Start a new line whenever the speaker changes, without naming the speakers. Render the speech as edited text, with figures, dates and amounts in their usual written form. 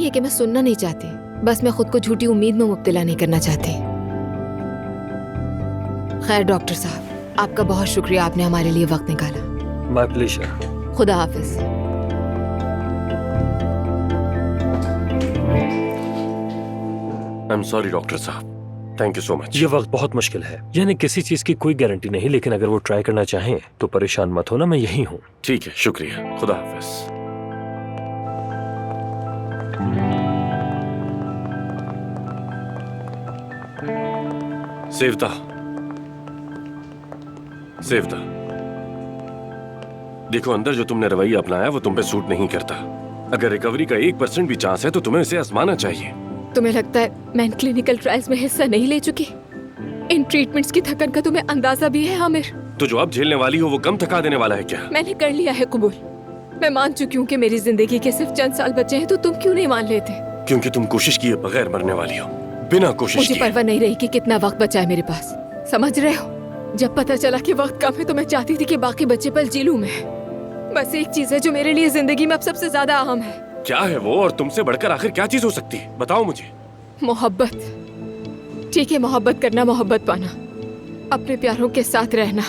नहीं है कि मैं सुनना नहीं चाहती, बस मैं खुद को झूठी उम्मीद में मुब्तला नहीं करना चाहती। खैर डॉक्टर साहब, आपका बहुत शुक्रिया, आपने हमारे लिए वक्त निकाला।
My pleasure.
खुदा हाफिज।
आई एम सॉरी डॉक्टर साहब, थैंक यू सो मच।
ये वक्त बहुत मुश्किल है, यानी किसी चीज की कोई गारंटी नहीं, लेकिन अगर वो ट्राई करना चाहें तो परेशान मत होना, मैं यही हूँ।
ठीक है, शुक्रिया, खुदा हाफिज। सेवता, सेवता, देखो अंदर जो तुमने रवैया अपनाया वो तुम पे सूट नहीं करता। अगर रिकवरी का 1% भी चांस है तो तुम्हें इसे आजमाना चाहिए।
तुम्हें लगता है मैं इन क्लिनिकल ट्रायल्स में हिस्सा नहीं ले चुकी? इन ट्रीटमेंट्स की थकन का तुम्हें अंदाजा भी है आमिर?
तो जो अब झेलने वाली हो वो कम थका देने वाला है क्या?
मैंने कर लिया है कबूल। मैं मान चुकी हूँ कि मेरी जिंदगी के सिर्फ चंद साल बचे हैं, तो तुम क्यों नहीं मान लेते?
क्योंकि तुम कोशिश किए बगैर मरने वाली हो, बिना कोशिश
मुझे
किए।
परवाह नहीं रही कि कितना वक्त बचा है मेरे पास, समझ रहे हो? जब पता चला कि वक्त कम है तो मैं चाहती थी कि बाकी बचे पल जी लूं मैं। बस एक चीज है जो मेरे लिए जिंदगी में अब सबसे ज्यादा अहम है।
क्या है वो, और तुमसे बढ़कर आखिर क्या चीज हो सकती है, बताओ मुझे।
मोहब्बत। ठीक है, मोहब्बत करना, मोहब्बत पाना, अपने प्यारों के साथ रहना,